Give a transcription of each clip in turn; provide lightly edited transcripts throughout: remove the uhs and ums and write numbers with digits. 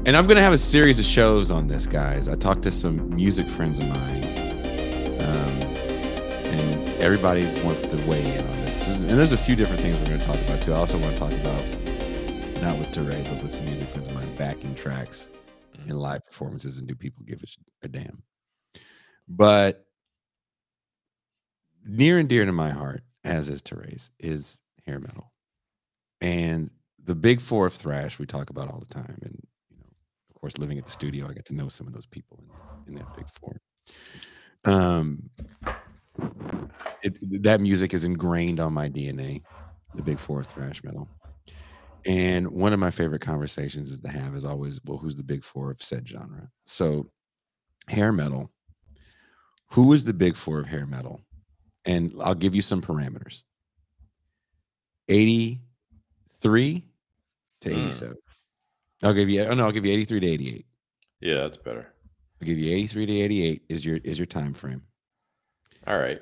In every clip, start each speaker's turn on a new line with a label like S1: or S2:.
S1: And I'm going to have a series of shows on this, guys. I talked to some music friends of mine, and everybody wants to weigh in on this. And there's a few different things we're going to talk about, too. I also want to talk about, not with Touré, but with some music friends of mine, backing tracks in live performances, and do people give a damn? But near and dear to my heart, as is Touré's, is hair metal. And the big four of thrash we talk about all the time. And, you know, of course, living at the studio, I get to know some of those people in that big four. That music is ingrained on my DNA, the big four of thrash metal. And one of my favorite conversations to have is always, well, who's the big four of said genre? So hair metal, who is the big four of hair metal? And I'll give you some parameters. 83 to 87. I'll give you 83 to 88.
S2: Yeah, that's better.
S1: I'll give you 83 to 88 is your time frame.
S2: All right.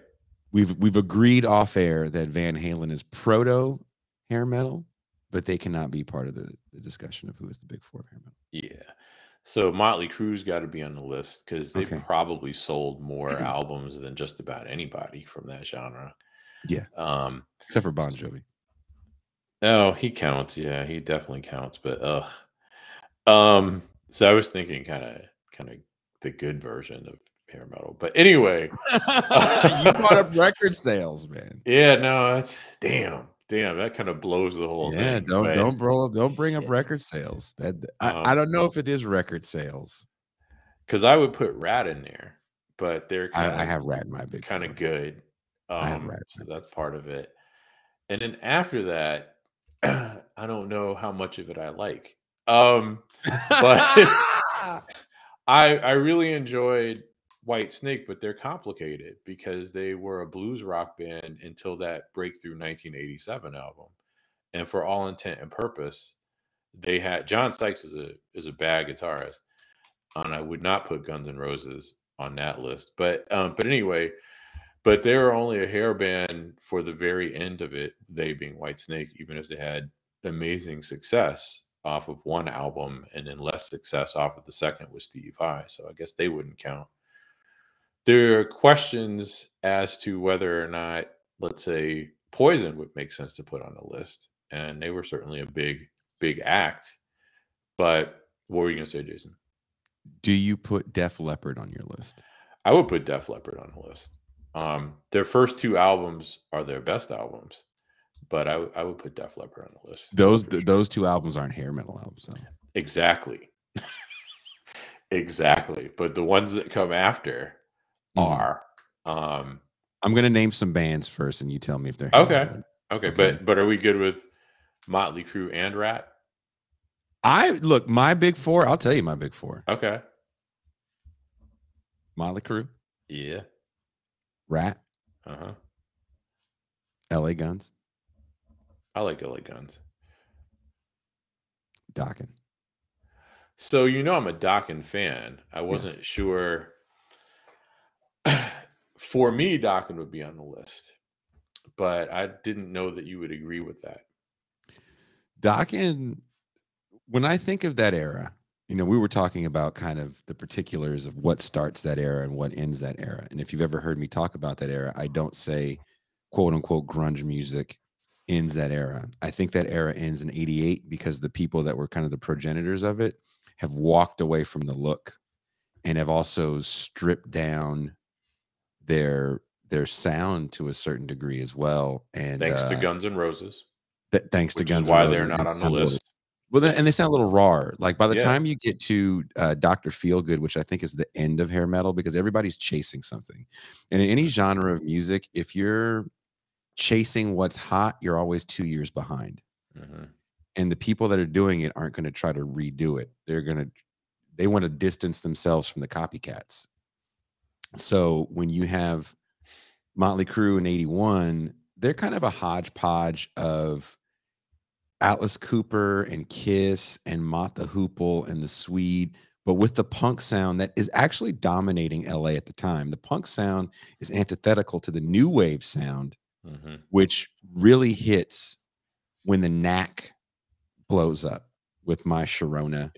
S1: We've agreed off air that Van Halen is proto hair metal, but they cannot be part of the discussion of who is the big four of hair metal.
S2: Yeah. So Motley Crue's got to be on the list because they've probably sold more albums than just about anybody from that genre.
S1: Yeah. Except for Bon Jovi.
S2: Oh, he counts. Yeah, he definitely counts. But so I was thinking kind of the good version of hair metal. But anyway,
S1: you brought up record sales, man.
S2: Yeah, no, that's damn. That kind of blows the whole thing.
S1: Yeah, don't bring up record sales. That I don't know if it is record sales.
S2: Because I would put Rat in there, but they're
S1: I have Rat in my big
S2: kind of good.
S1: I have Rat.
S2: So that's part of it. And then after that, I don't know how much of it I like. But I really enjoyed White Snake, but they're complicated because they were a blues rock band until that breakthrough 1987 album. And for all intent and purpose, they had John Sykes is a bad guitarist, and I would not put Guns N' Roses on that list. But anyway, but they were only a hair band for the very end of it, they being White Snake, even as they had amazing success off of one album and then less success off of the second with Steve Vai. So I guess they wouldn't count. There are questions as to whether or not, let's say, Poison would make sense to put on the list. And they were certainly a big act. But what were you going to say, Jason?
S1: Do you put Def Leppard on your list?
S2: I would put Def Leppard on the list. Their first two albums are their best albums. But I would put Def Leppard on the list.
S1: Those two albums aren't hair metal albums, though.
S2: Exactly. Exactly. But the ones that come after are.
S1: I'm going to name some bands first, and you tell me if they're
S2: okay. But are we good with Motley Crue and Rat?
S1: My big four. I'll tell you my big four.
S2: Okay.
S1: Motley Crue.
S2: Yeah.
S1: Rat. LA Guns.
S2: I like LA Guns.
S1: Dokken.
S2: So I'm a Dokken fan. I wasn't sure. For me, Dokken would be on the list, but I didn't know that you would agree with that.
S1: Dokken, when I think of that era, we were talking about kind of the particulars of what starts that era and what ends that era. And if you've ever heard me talk about that era, I don't say quote unquote grunge music ends that era. I think that era ends in 88 because the people that were kind of the progenitors of it have walked away from the look and have also stripped down their sound to a certain degree as well. And
S2: thanks to Guns N' Roses.
S1: Thanks to Guns
S2: N'
S1: Roses.
S2: Why they're not on the list.
S1: And they sound a little raw. Like by the time you get to Dr. Feelgood, which I think is the end of hair metal, because everybody's chasing something. And in any genre of music, if you're chasing what's hot, you're always 2 years behind. And the people that are doing it aren't going to try to redo it. They want to distance themselves from the copycats. So when you have Motley Crue in 81, they're kind of a hodgepodge of Atlas Cooper and Kiss and Mott the Hoople and the Swede, but with the punk sound that is actually dominating LA at the time. The punk sound is antithetical to the new wave sound, which really hits when the Knack blows up with My Sharona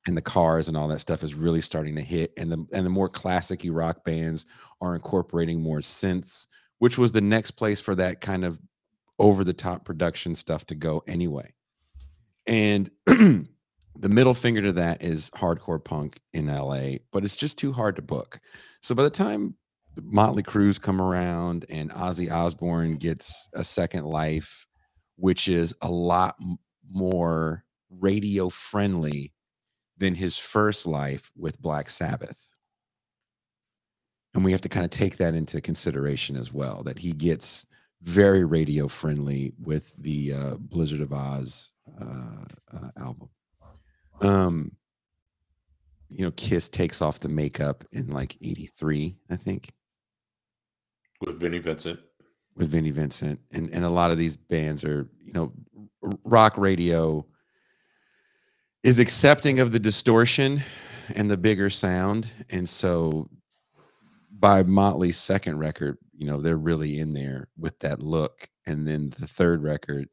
S1: and the Cars and all that stuff is really starting to hit, and the more classic-y rock bands are incorporating more synths, which was the next place for that kind of over-the-top production stuff to go anyway. And the middle finger to that is hardcore punk in LA, but it's just too hard to book. So by the time Motley Crue's come around and Ozzy Osbourne gets a second life, which is a lot more radio friendly than his first life with Black Sabbath. And we have to kind of take that into consideration as well, that he gets very radio friendly with the Blizzard of Oz album. You know, Kiss takes off the makeup in like 83, I think.
S2: With Vinnie Vincent.
S1: With Vinnie Vincent. And a lot of these bands are, you know, rock radio is accepting of the distortion and the bigger sound. And so by Motley's second record, you know, they're really in there with that look. And then the third record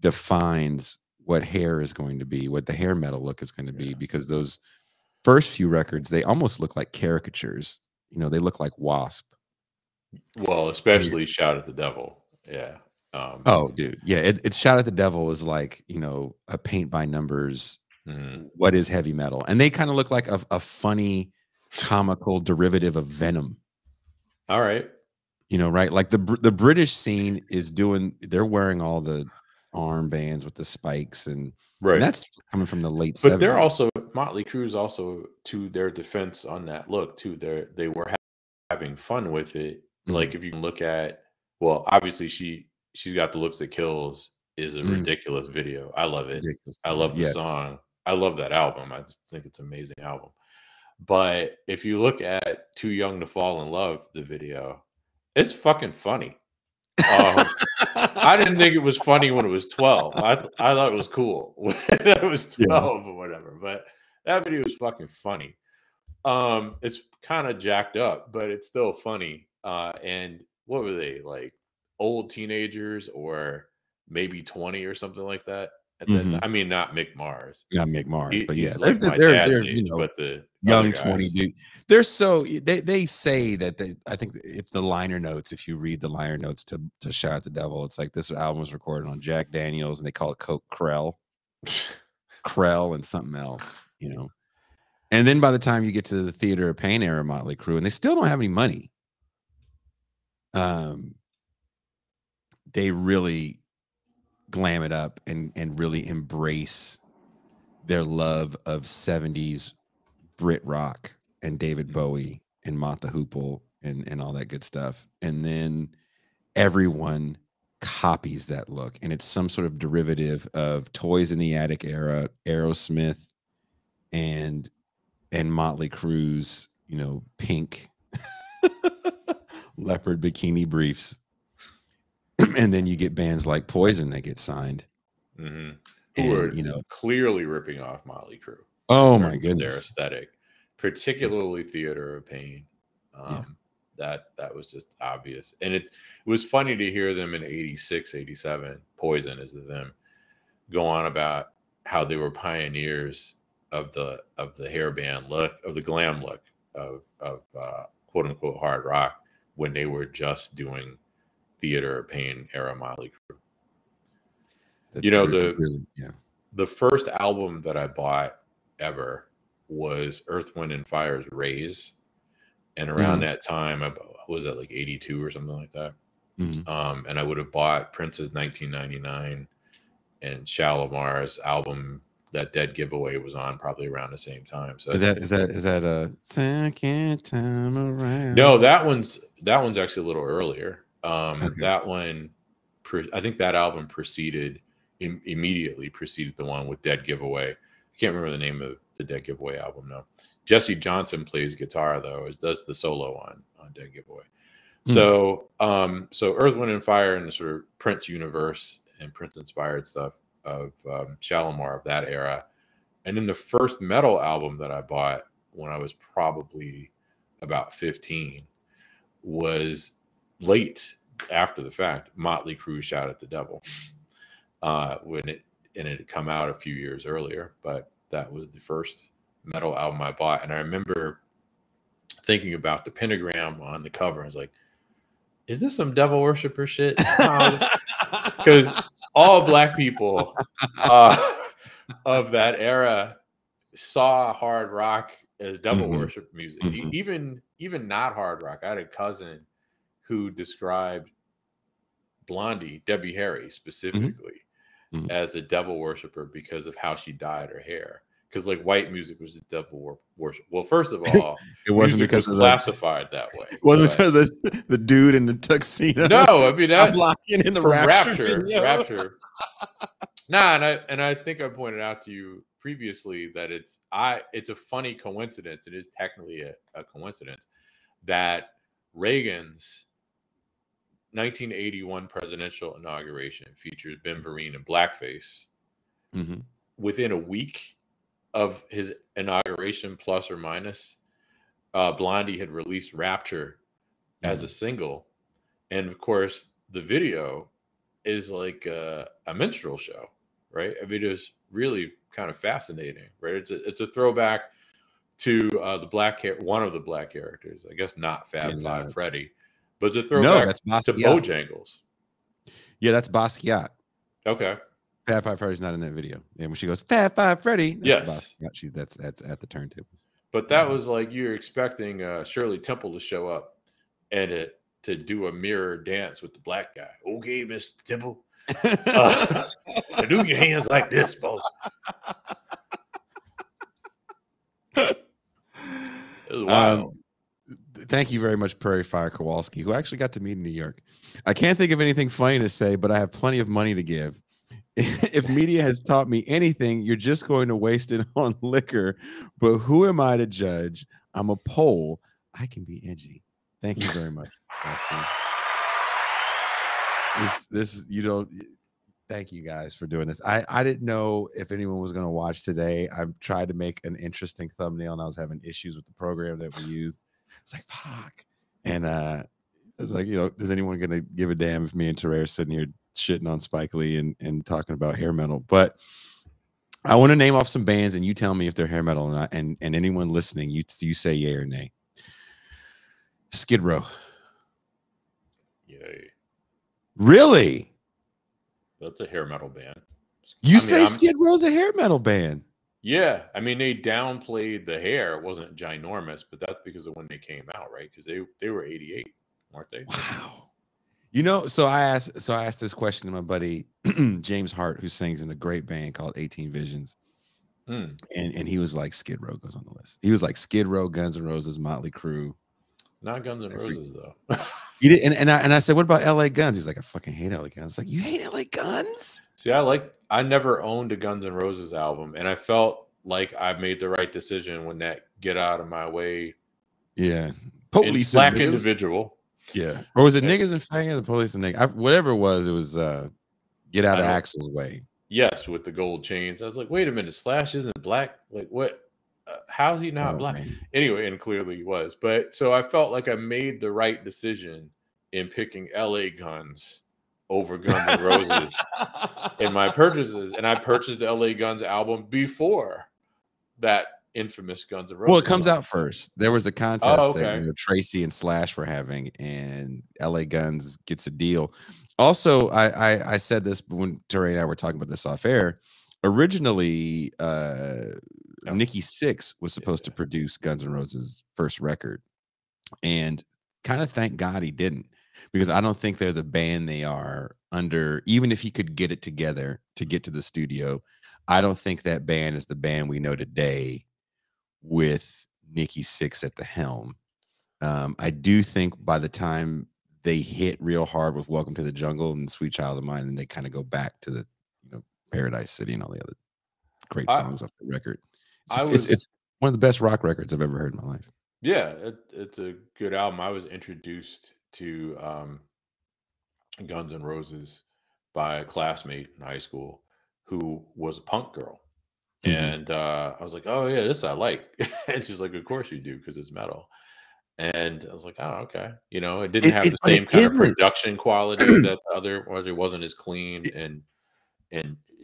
S1: defines what hair is going to be, what the hair metal look is going to be, because those first few records, they almost look like caricatures. You know, they look like Wasp.
S2: Well, especially Shout at the Devil. Yeah.
S1: Oh, dude. Yeah. It's Shout at the Devil is like, you know, a paint by numbers. What is heavy metal? And they kind of look like a funny, comical derivative of Venom.
S2: All right.
S1: You know, right? Like the British scene is doing, they're wearing all the armbands with the spikes, and that's coming from the late 70s.
S2: But they're also, Motley Crue's also, to their defense on that look too, they were having fun with it. Like if you can look at, well, obviously she's got the looks that kills is a ridiculous video. I love it. I love the song. I love that album. I just think it's an amazing album. But if you look at Too Young to Fall in Love, the video, it's fucking funny. I didn't think it was funny when it was 12. I thought it was cool when it was 12 or whatever. But that video is fucking funny. It's kind of jacked up, but it's still funny. And what were they, like old teenagers or maybe 20 or something like that? I mean, not Mick Mars.
S1: Not Mick Mars, but yeah,
S2: like they're age, you know, but the
S1: young 20 dude. They're so they say that I think if the liner notes, if you read the liner notes to Shout at the Devil, it's like this album was recorded on Jack Daniels and they call it Coke Krell. Krell and something else, you know. And then by the time you get to the Theater of Pain era Motley Crue, and they still don't have any money, they really glam it up and really embrace their love of 70s Brit rock and David Bowie and Mott the Hoople and all that good stuff. And then everyone copies that look, and it's some sort of derivative of Toys in the Attic era, Aerosmith, and Motley Crue's, you know, pink leopard bikini briefs. And then you get bands like Poison that get signed.
S2: Who are, you know, clearly ripping off Motley Crue.
S1: Oh my goodness.
S2: Their aesthetic, particularly Theater of Pain. That was just obvious. And it was funny to hear them in 86, 87, Poison is them, go on about how they were pioneers of the hairband look, of the glam look of quote unquote hard rock, when they were just doing Theater of Pain era Motley Crue. You know, the first album that I bought ever was Earth, Wind and Fire's Raise. And around that time, was that like 82 or something like that? And I would have bought Prince's 1999 and Shalomar's album that Dead Giveaway was on probably around the same time. So is
S1: that a second time around?
S2: No, that one's actually a little earlier. That one, I think that album immediately preceded the one with Dead Giveaway. I can't remember the name of the Dead Giveaway album now. Jesse Johnson plays guitar though, does the solo on Dead Giveaway. So Earth, Wind and Fire and the sort of Prince universe and Prince inspired stuff of Shalamar of that era. And then the first metal album that I bought when I was probably about 15 was late after the fact, Motley Crue Shout at the Devil. When it had come out a few years earlier, but that was the first metal album I bought, and I remember thinking about the pentagram on the cover. I was like, is this some devil worshiper shit? Because all black people of that era saw hard rock as devil worship music. Even not hard rock. I had a cousin who described Blondie, Debbie Harry specifically, as a devil worshiper because of how she dyed her hair. Because like white music was the devil worship. Well, first of all,
S1: it wasn't because
S2: was classified that way.
S1: It wasn't because the dude in the tuxedo.
S2: No, I mean that's
S1: blocking in the
S2: Rapture.
S1: video.
S2: Rapture. Nah, and I think I pointed out to you previously that it's a funny coincidence. It is technically a coincidence that Reagan's 1981 presidential inauguration features Ben Vereen in blackface. Within a week of his inauguration, plus or minus, Blondie had released Rapture as a single. And of course, the video is like a minstrel show, right? I mean, it was really kind of fascinating, right? It's a throwback to one of the black characters, I guess not Fab Five Freddy, but it's a throwback to Bojangles.
S1: Yeah, that's Basquiat.
S2: Okay.
S1: Fab Five Freddy's not in that video. And when she goes, Fab Five Freddy,
S2: that's
S1: Basquiat. That's at the turntables.
S2: But that was like you're expecting Shirley Temple to show up and to do a mirror dance with the black guy. Okay, Mr. Temple. Do your hands like this, folks. It was wild.
S1: Thank you very much, Prairie Fire Kowalski, who actually got to meet in New York. I can't think of anything funny to say, but I have plenty of money to give. If media has taught me anything, you're just going to waste it on liquor. But who am I to judge? I'm a Pole. I can be edgy. Thank you very much, Oscar. Thank you guys for doing this. I didn't know if anyone was going to watch today. I tried to make an interesting thumbnail and I was having issues with the program that we use. It's like, fuck. And I was like, is anyone going to give a damn if me and Touré are sitting here shitting on Spike Lee and talking about hair metal? But I want to name off some bands and you tell me if they're hair metal or not. And anyone listening, you say yay or nay. Skid Row.
S2: Yay.
S1: Really?
S2: That's a hair metal band.
S1: Skid Row's a hair metal band?
S2: Yeah. I mean, they downplayed the hair. It wasn't ginormous, but that's because of when they came out, right? Because they were 88, weren't they?
S1: Wow. So I asked this question to my buddy James Hart, who sings in a great band called 18 Visions. And he was like, Skid Row goes on the list. He was like, Skid Row, Guns N' Roses, Motley Crue.
S2: Not Guns N' Roses, though.
S1: He did, and I said, what about LA Guns? He's like, I fucking hate LA Guns. It's like, you hate LA Guns?
S2: See, I never owned a Guns N' Roses album, and I felt like I made the right decision when that Get Out of My Way.
S1: Yeah.
S2: Police black individual.
S1: Yeah. Or was it Niggas and Faggots? Police and Niggas. Whatever it was Get Out of Axl's Way.
S2: Yes, with the gold chains. I was like, wait a minute, Slash isn't black? Like, what? How is he not black? Man. Anyway, and clearly he was. But so I felt like I made the right decision in picking LA Guns over Guns N' Roses in my purchases. And I purchased the LA Guns album before that infamous Guns N' Roses.
S1: Well, it comes out first. There was a contest that Tracy and Slash were having, and LA Guns gets a deal. Also, I said this when Touré and I were talking about this off air. Originally, Nikki Sixx was supposed to produce Guns N' Roses' first record, and kind of thank God he didn't, because I don't think they're the band they are under. Even if he could get it together to get to the studio, I don't think that band is the band we know today with Nikki Sixx at the helm. I do think by the time they hit real hard with Welcome to the Jungle and Sweet Child of Mine, and they kind of go back to the Paradise City and all the other great songs off the record. It's one of the best rock records I've ever heard in my life.
S2: Yeah, it's a good album. I was introduced to Guns N' Roses by a classmate in high school who was a punk girl. And I was like, oh, yeah, this I like. And she's like, of course you do, because it's metal. And I was like, oh, okay. It didn't have the same kind of production quality that the other, or it wasn't as clean and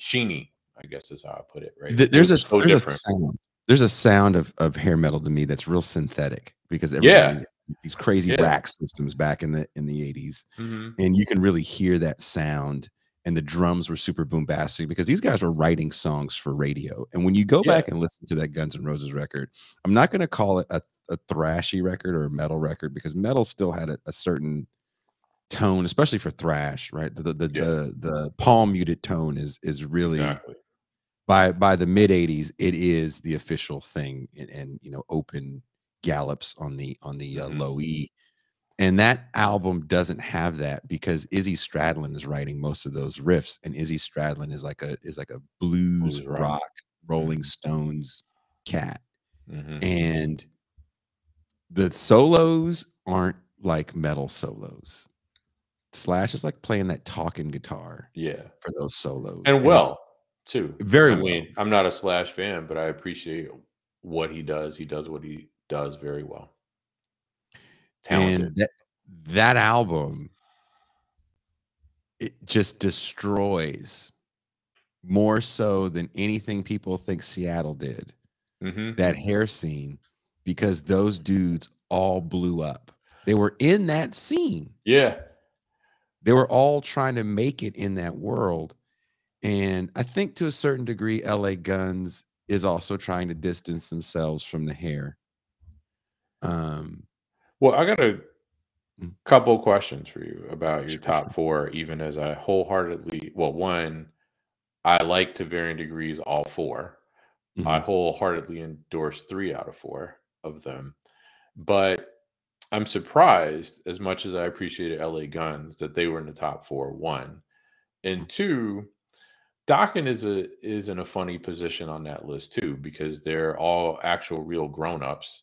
S2: sheeny, I guess is how I put it, right?
S1: There's a sound. There's a sound of hair metal to me that's real synthetic because
S2: Yeah.
S1: everybody's these crazy
S2: Yeah.
S1: rack systems back in the 80s,
S2: Mhm.
S1: and you can really hear that sound, and the drums were super bombastic because these guys were writing songs for radio, and when you go
S2: Yeah.
S1: back and listen to that Guns N' Roses record, I'm not gonna call it a thrashy record or a metal record because metal still had a certain tone, especially for thrash, right?
S2: Yeah.
S1: The palm muted tone is really
S2: Exactly.
S1: by the mid 80s, it is the official thing, and open gallops on the
S2: Mhm.
S1: low E. And that album doesn't have that because Izzy Stradlin is writing most of those riffs, and Izzy Stradlin is like a blues
S2: Blues rock.
S1: rock Rolling
S2: Mhm.
S1: Stones cat.
S2: Mhm.
S1: And the solos aren't like metal solos. Slash is like playing that talking guitar
S2: Yeah.
S1: for those solos,
S2: And
S1: and it's
S2: well, too.
S1: very
S2: I
S1: well.
S2: mean, I'm not a Slash fan, but I appreciate what he does. He does what he does very well. Talented.
S1: And that album, it just destroys more so than anything people think Seattle did,
S2: Mhm.
S1: that hair scene, because those dudes all blew up. They were in that scene.
S2: Yeah.
S1: They were all trying to make it in that world. And I think to a certain degree, LA Guns is also trying to distance themselves from the hair. Um,
S2: Well, I got a
S1: mm,
S2: couple questions for you about your
S1: sure,
S2: top
S1: sure.
S2: 4, even as I wholeheartedly well, 1, I like to varying degrees all 4. I
S1: Mhm.
S2: wholeheartedly endorse 3 out of 4 of them. But I'm surprised, as much as I appreciated LA Guns, that they were in the top 4, 1. And 2, Dokken is in a funny position on that list too, because they're all actual real grown-ups.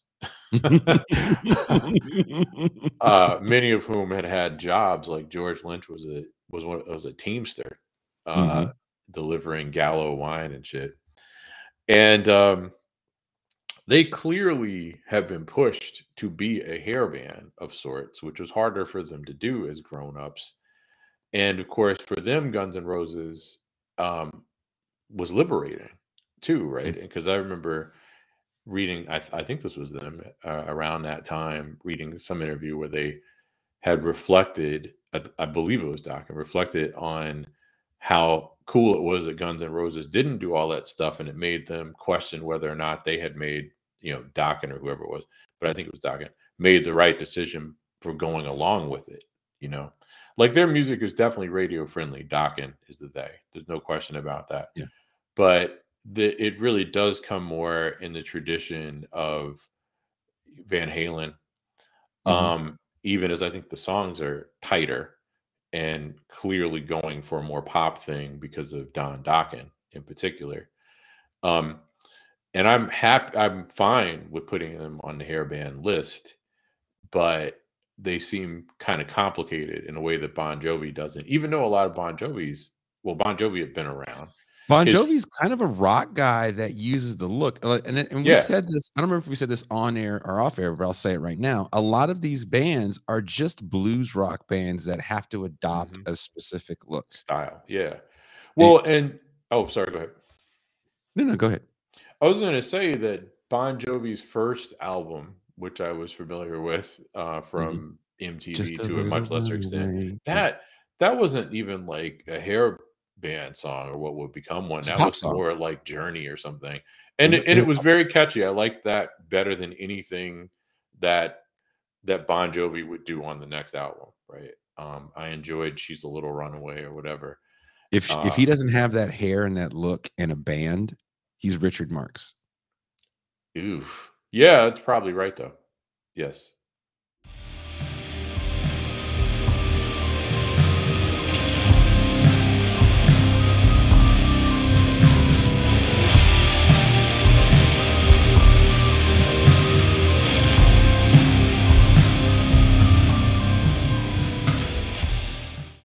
S2: Many of whom had had jobs, like George Lynch was a teamster, uh,
S1: Mhm.
S2: delivering Gallo wine and shit. And, they clearly have been pushed to be a hair band of sorts, which was harder for them to do as grown-ups. And, of course, for them, Guns N' Roses, um, was liberating too, right?
S1: Mm.
S2: Because I remember reading, I think this was them, around that time, reading some interview where they had reflected, I believe it was Doc, and reflected on how cool it was that Guns N' Roses didn't do all that stuff, and it made them question whether or not they had made, Dokken or whoever it was, but I think it was Dokken, made the right decision for going along with it, you know? Like, their music is definitely radio friendly. Dokken is the they. There's no question about that.
S1: Yeah.
S2: But it really does come more in the tradition of Van Halen,
S1: Mhm.
S2: even as I think the songs are tighter and clearly going for a more pop thing because of Don Dokken in particular. Um, and I'm fine with putting them on the hairband list, but they seem kind of complicated in a way that Bon Jovi doesn't. Even though a lot of Bon Jovi had been around.
S1: Bon
S2: His
S1: Jovi's kind of a rock guy that uses the look, and we
S2: Yeah.
S1: said this, I don't remember if we said this on air or off air, but I'll say it right now. A lot of these bands are just blues rock bands that have to adopt
S2: Mhm.
S1: a specific look.
S2: Style. Yeah.
S1: And
S2: Well, and oh, sorry, go ahead.
S1: no, no, go ahead.
S2: I was gonna say that Bon Jovi's first album, which I was familiar with,
S1: Mhm.
S2: from MTV
S1: Just a
S2: to a
S1: little
S2: much lesser extent,
S1: runaway. Yeah.
S2: that that wasn't even like a hair band song or what would become one.
S1: It's a
S2: That
S1: pop
S2: was
S1: song.
S2: more like Journey or something.
S1: It
S2: And
S1: wa
S2: it,
S1: it
S2: and
S1: was
S2: it
S1: a
S2: was
S1: pop song.
S2: very catchy. I liked that better than anything that Bon Jovi would do on the next album, right? I enjoyed She's a Little Runaway or whatever.
S1: If
S2: Uh
S1: he doesn't have that hair and that look and a band, he's Richard Marx.
S2: Oof. Yeah, that's probably right though. Yes.